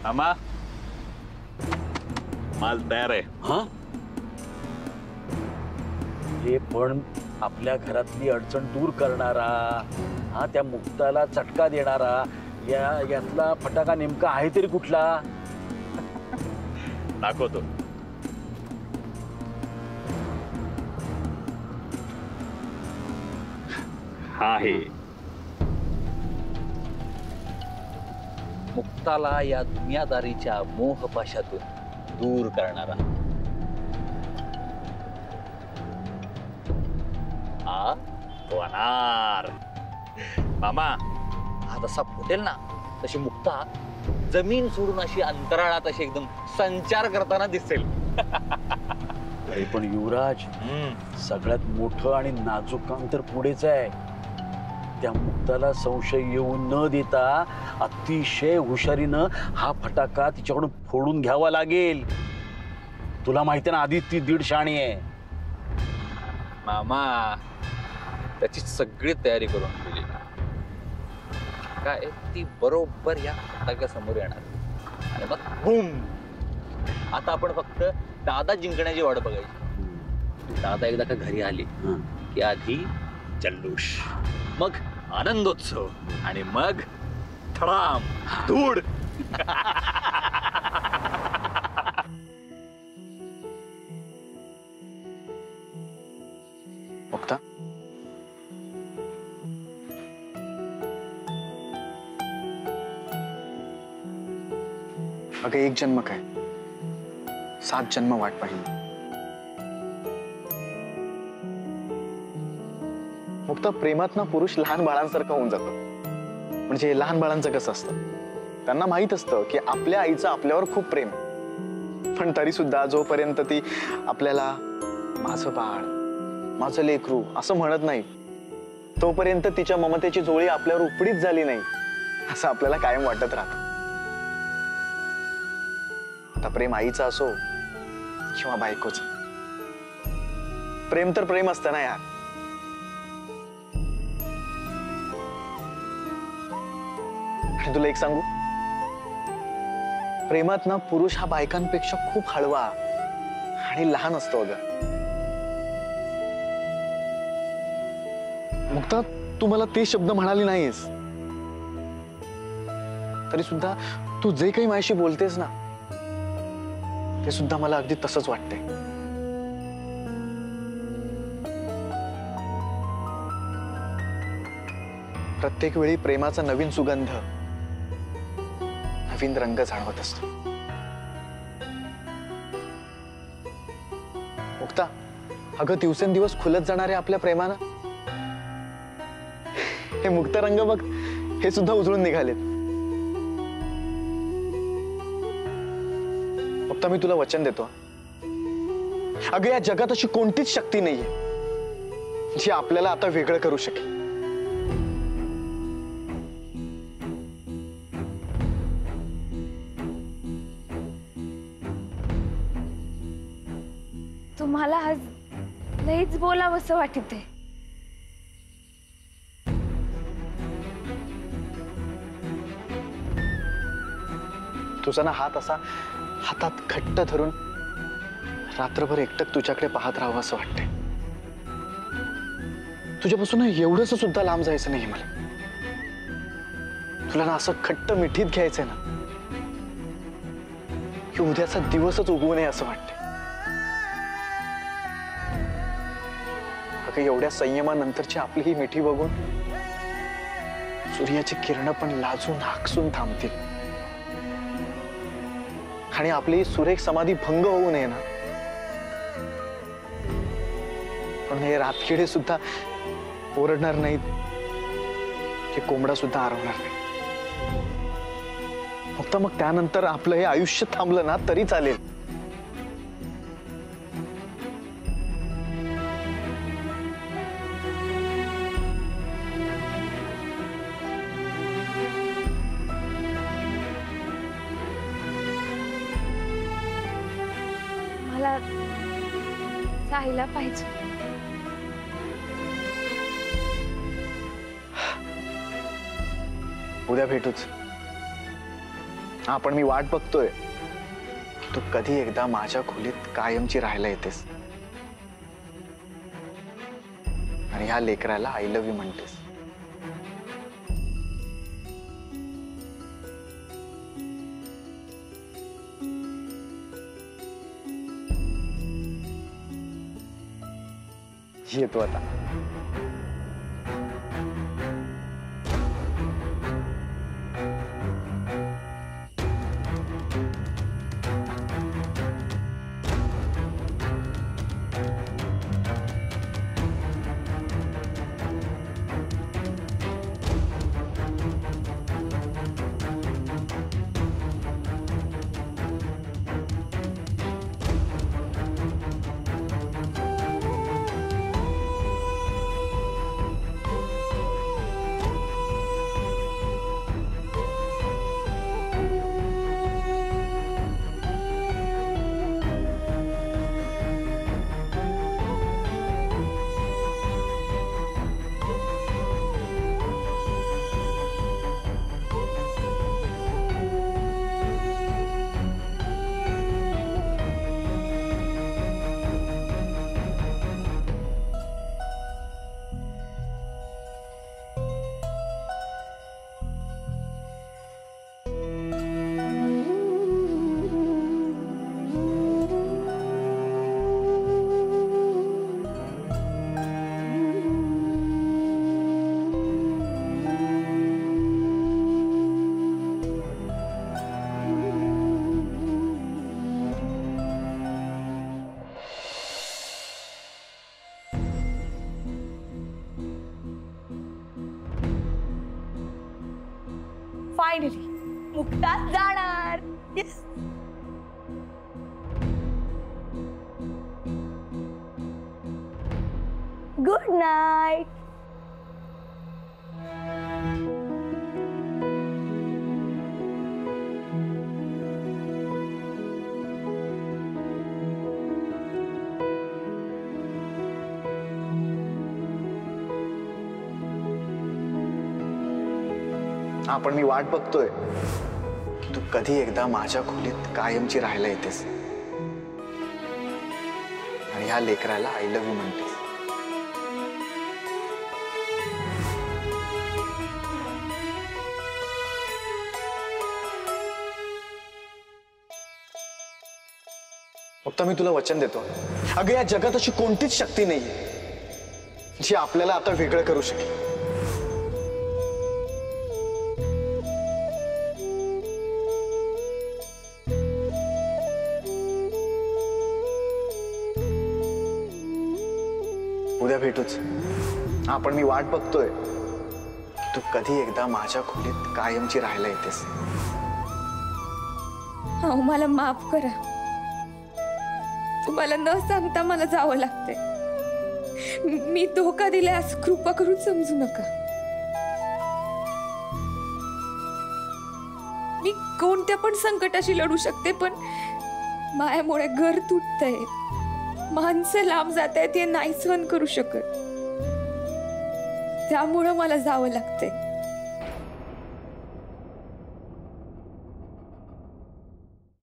मामा माल तयार आहे. हा हे पण आपल्या घरातली अडचण दूर करणारा, हा त्या मुक्ताला चटका देणारा यातला फटाका नेमका आहे तरी कुठला? दाखवतो. हा आहे मुक्ताला या दुनियादारीच्या मोहपाशातून दूर करणारा. हा तो अनार. मामा हा जसा फुटेल ना तशी मुक्ता जमीन सोडून अशी अंतराळात अशी एकदम संचार करताना दिसेल. अरे पण युवराज, सगळ्यात मोठं आणि नाजूक काम तर पुढेच आहे. त्या मुक्ताला संशय येऊ न देता अतिशय हुशारीनं हा फटाका तिच्याकडून फोडून घ्यावा लागेल. तुला माहिती ना, आधी ती 1.5 शाणी आहे. मामा त्याची सगळी तयारी करून ठेवली. काय ती बरोबर या फटाक्यासमोर येणार आणि मग बूम. आता आपण फक्त दादा जिंकण्याची वाट बघायची. दादा एकदा का घरी आली की आधी जल्लोष, मग आनंदोत्सव आणि मग थडाम धूड. मुक्ता, अगं एक जन्म काय 7 जन्म वाट पाहिली. मुक्ता, प्रेमात ना पुरुष लहान बाळांसारखं होऊन जातो. म्हणजे लहान बाळांचं कसं असतं, त्यांना माहित असतं की आपल्या आईचं आपल्यावर खूप प्रेम, पण तरी सुद्धा जोपर्यंत ती आपल्याला माझं बाळ, माझं लेकरू असं म्हणत नाही, तोपर्यंत तिच्या ममतेची झोळी आपल्यावर उपडीच झाली नाही असं आपल्याला कायम वाटत राहतं. आता प्रेम आईचं असो किंवा बायकोचं, प्रेम तर प्रेम असतं ना यार. आणि तुला एक सांगू, प्रेमात ना पुरुष हा बायकांपेक्षा खूप हळवा आणि लहान असतो. अगं मुक्ता, तू मला ते शब्द म्हणाली नाहीस, तरी सुद्धा तू जे काही माझ्याशी बोलतेस ना, ते सुद्धा मला अगदी तसंच वाटतंय. प्रत्येक वेळी प्रेमाचा नवीन सुगंध, नवीन रंग जाणवत असतो. मुक्ता, अगं दिवसेंदिवस खुलत जाणाऱ्या आपल्या प्रेमानं हे मुक्त रंग बघ, हे सुद्धा उजळून निघालेत. मुक्ता, मी तुला वचन देतो, अगं या जगात अशी कोणतीच शक्ती नाहीये जी आपल्याला आता वेगळं करू शकेल. तुम्हाला आज लईच बोलावंसं वाटते. तुझा ना हात असा हातात घट्ट धरून रात्रभर एकटक तुझ्याकडे पाहत राहावं असं वाटतंय. तुझ्यापासून एवढंच सुद्धा लांब जायचं नाही मला. तुला ना असं खट्ट मिठीत घ्यायचंय ना की उद्याचा दिवसच उगवू नये असं वाटतंय. अगं एवढ्या संयमानंतरची आपली ही मिठी बघून सूर्याची किरण पण लाजून हाकसून थांबतील आणि आपली सुरेख समाधी भंग होऊ नये ना, पण हे रातकिडे सुद्धा ओरडणार नाहीत, की कोंबडा सुद्धा आरवणार नाही. फक्त मग त्यानंतर आपलं हे आयुष्य थांबलं ना तरी चालेल. मला जायला पाहिजे. उद्या भेटूच. हा, पण मी वाट बघतोय तू कधी एकदा माझ्या खोलीत कायमची राहायला येतेस आणि ह्या लेकराला आय लव्ह यू म्हणतेस. येतो आता. फायनली मुक्ताच जाणार. Yes. Good night. हा, पण मी वाट बघतोय तू कधी एकदा माझ्या खोलीत कायमची राहायला येतेस आणि ह्या लेकराला आय लव्ह यू म्हणतेस. फक्त मी तुला वचन देतो, अगं या जगात अशी कोणतीच शक्ती नाहीये जी आपल्याला आता वेगळं करू शकेल. उद्या भेटूच. हा, पण मी वाट बघतोय तू कधी एकदा माझ्या खोलीत कायमची राहायला येतेस. अहो मला माफ करा. तुम्हाला न सांगता मला जावं लागतंय. मी धोका दिलाय असं कृपा करून समजू नका. मी कोणत्या पण संकटाशी लढू शकते, पण मायामुळे घर तुटतंय, माणसं लांब जात आहेत हे नाही सहन करू शकत. त्यामुळं मला जावं लागतंय.